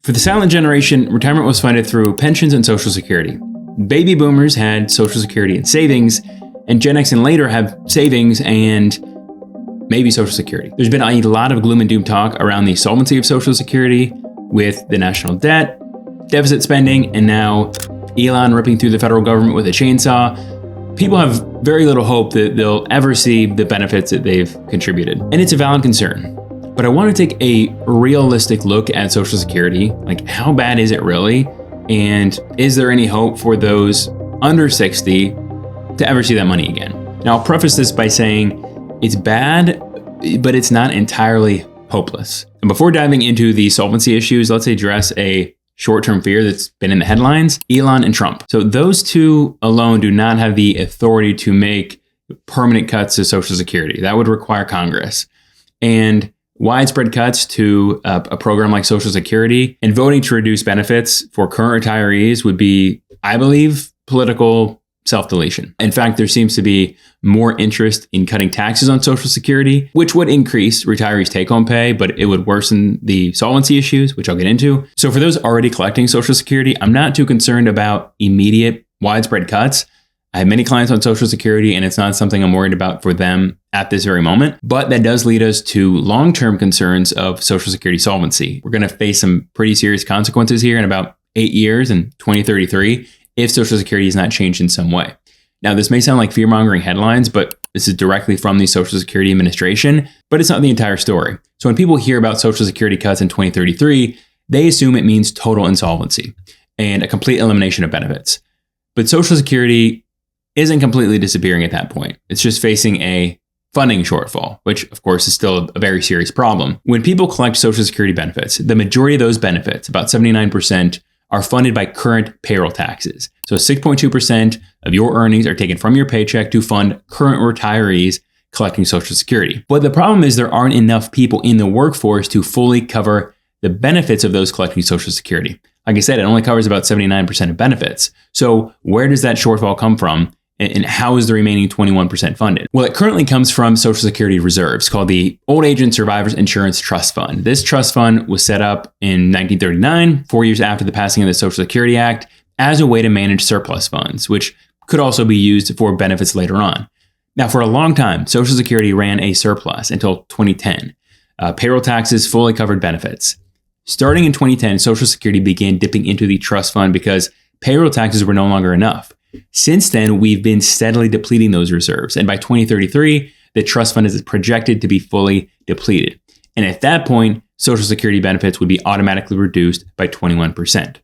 For the silent generation, retirement was funded through pensions and Social Security. Baby boomers had Social Security and savings, and Gen X and later have savings and maybe Social Security. There's been a lot of gloom and doom talk around the solvency of Social Security with the national debt, deficit spending, and now Elon ripping through the federal government with a chainsaw. People have very little hope that they'll ever see the benefits that they've contributed. And it's a valid concern. But I want to take a realistic look at Social Security. Like, how bad is it really? And is there any hope for those under 60 to ever see that money again? Now, I'll preface this by saying it's bad, but it's not entirely hopeless. And before diving into the solvency issues, let's address a short-term fear that's been in the headlines: Elon and Trump. So those two alone do not have the authority to make permanent cuts to Social Security. That would require Congress. And widespread cuts to a program like Social Security and voting to reduce benefits for current retirees would be, I believe, political self-deletion. In fact, there seems to be more interest in cutting taxes on Social Security, which would increase retirees' take-home pay, but it would worsen the solvency issues, which I'll get into. So for those already collecting Social Security, I'm not too concerned about immediate widespread cuts. I have many clients on Social Security, and it's not something I'm worried about for them at this very moment. But that does lead us to long-term concerns of Social Security solvency. We're going to face some pretty serious consequences here in about 8 years, in 2033, if Social Security is not changed in some way. Now, this may sound like fear-mongering headlines, but this is directly from the Social Security Administration, but it's not the entire story. So when people hear about Social Security cuts in 2033, they assume it means total insolvency and a complete elimination of benefits. But Social Security isn't completely disappearing at that point. It's just facing a funding shortfall, which of course is still a very serious problem. When people collect Social Security benefits, the majority of those benefits, about 79%, are funded by current payroll taxes. So 6.2% of your earnings are taken from your paycheck to fund current retirees collecting Social Security. But the problem is there aren't enough people in the workforce to fully cover the benefits of those collecting Social Security. Like I said, it only covers about 79% of benefits. So where does that shortfall come from? And how is the remaining 21% funded? Well, it currently comes from Social Security reserves called the Old Age and Survivors Insurance Trust Fund. This trust fund was set up in 1939, 4 years after the passing of the Social Security Act, as a way to manage surplus funds, which could also be used for benefits later on. Now, for a long time, Social Security ran a surplus until 2010. Payroll taxes fully covered benefits. Starting in 2010, Social Security began dipping into the trust fund because payroll taxes were no longer enough. Since then, we've been steadily depleting those reserves. And by 2033, the trust fund is projected to be fully depleted. And at that point, Social Security benefits would be automatically reduced by 21%.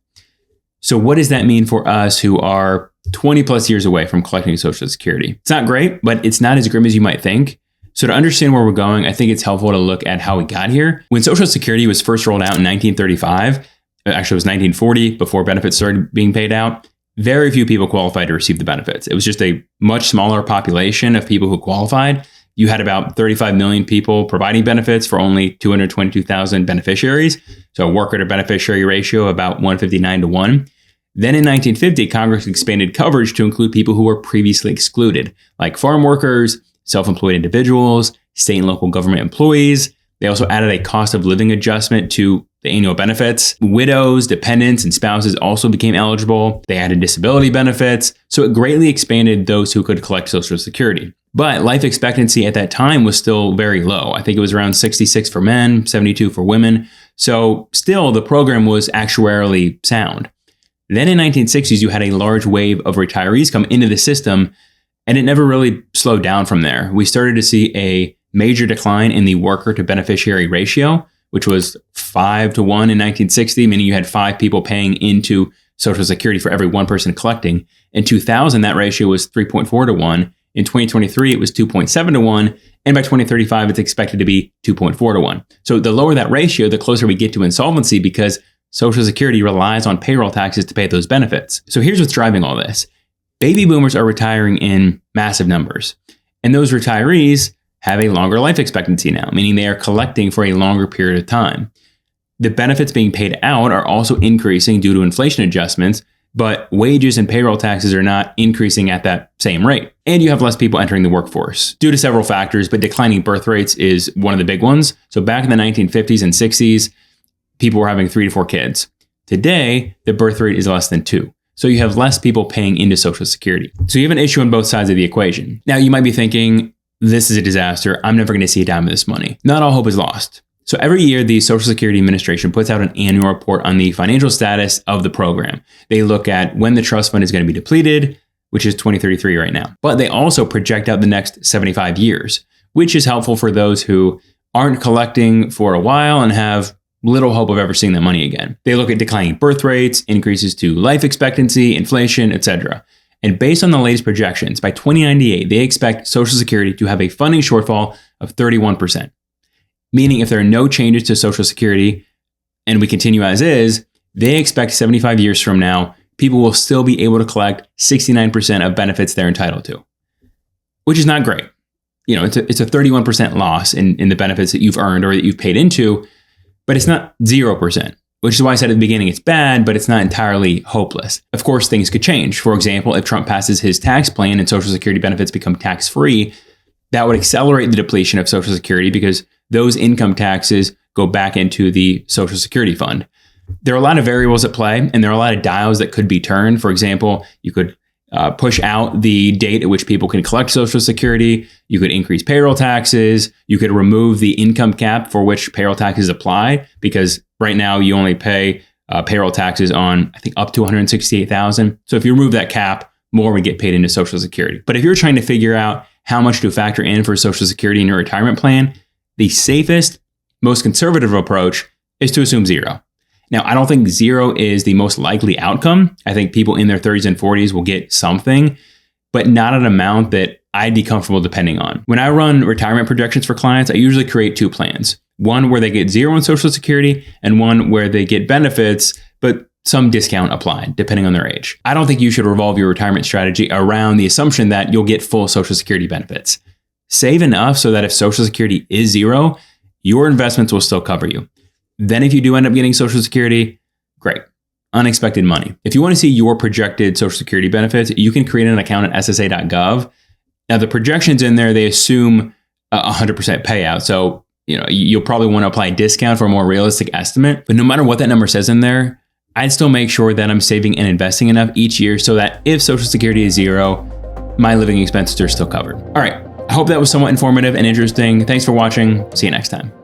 So what does that mean for us who are 20 plus years away from collecting Social Security? It's not great, but it's not as grim as you might think. So to understand where we're going, I think it's helpful to look at how we got here. When Social Security was first rolled out in 1935, actually it was 1940, before benefits started being paid out, very few people qualified to receive the benefits. It was just a much smaller population of people who qualified. You had about 35 million people providing benefits for only 222,000 beneficiaries. So a worker to beneficiary ratio about 159 to 1. Then in 1950, Congress expanded coverage to include people who were previously excluded, like farm workers, self-employed individuals, state and local government employees. They also added a cost of living adjustment to the annual benefits. Widows, dependents, and spouses also became eligible. They added disability benefits. So it greatly expanded those who could collect Social Security. But life expectancy at that time was still very low. I think it was around 66 for men, 72 for women. So still, the program was actuarially sound. Then in 1960s, you had a large wave of retirees come into the system, and it never really slowed down from there. We started to see a major decline in the worker to beneficiary ratio, which was 5 to 1 in 1960, meaning you had 5 people paying into Social Security for every one person collecting. In 2000, that ratio was 3.4 to 1. In 2023, it was 2.7 to 1. And by 2035, it's expected to be 2.4 to 1. So the lower that ratio, the closer we get to insolvency, because Social Security relies on payroll taxes to pay those benefits. So here's what's driving all this. Baby boomers are retiring in massive numbers. And those retirees have a longer life expectancy now, meaning they are collecting for a longer period of time. The benefits being paid out are also increasing due to inflation adjustments, but wages and payroll taxes are not increasing at that same rate. And you have less people entering the workforce due to several factors, but declining birth rates is one of the big ones. So back in the 1950s and 60s, people were having 3 to 4 kids. Today, the birth rate is less than 2. So you have less people paying into Social Security. So you have an issue on both sides of the equation. Now, you might be thinking, this is a disaster. I'm never going to see a dime of this money. Not all hope is lost. So every year, the Social Security Administration puts out an annual report on the financial status of the program. They look at when the trust fund is going to be depleted, which is 2033 right now. But they also project out the next 75 years, which is helpful for those who aren't collecting for a while and have little hope of ever seeing that money again. They look at declining birth rates, increases to life expectancy, inflation, etc. And based on the latest projections, by 2098, they expect Social Security to have a funding shortfall of 31%. Meaning if there are no changes to Social Security and we continue as is, they expect 75 years from now, people will still be able to collect 69% of benefits they're entitled to, which is not great. You know, it's a 31% loss in the benefits that you've earned or that you've paid into, but it's not 0%, which is why I said at the beginning it's bad, but it's not entirely hopeless. Of course, things could change. For example, if Trump passes his tax plan and Social Security benefits become tax-free, that would accelerate the depletion of Social Security because those income taxes go back into the Social Security fund. There are a lot of variables at play, and there are a lot of dials that could be turned. For example, you could push out the date at which people can collect Social Security. You could increase payroll taxes. You could remove the income cap for which payroll taxes apply, because right now you only pay payroll taxes on, I think, up to $168,000. So if you remove that cap, more would get paid into Social Security. But if you're trying to figure out how much to factor in for Social Security in your retirement plan, the safest, most conservative approach is to assume 0. Now, I don't think 0 is the most likely outcome. I think people in their 30s and 40s will get something, but not an amount that I'd be comfortable depending on. When I run retirement projections for clients, I usually create 2 plans. One where they get 0 in Social Security and one where they get benefits, but some discount applied depending on their age. I don't think you should revolve your retirement strategy around the assumption that you'll get full Social Security benefits. Save enough so that if Social Security is 0, your investments will still cover you. Then if you do end up getting Social Security, great. Unexpected money. If you want to see your projected Social Security benefits, you can create an account at ssa.gov. Now the projections in there, they assume 100% payout. So, you'll probably want to apply a discount for a more realistic estimate. But no matter what that number says in there, I'd still make sure that I'm saving and investing enough each year so that if Social Security is 0, my living expenses are still covered. All right. I hope that was somewhat informative and interesting. Thanks for watching. See you next time.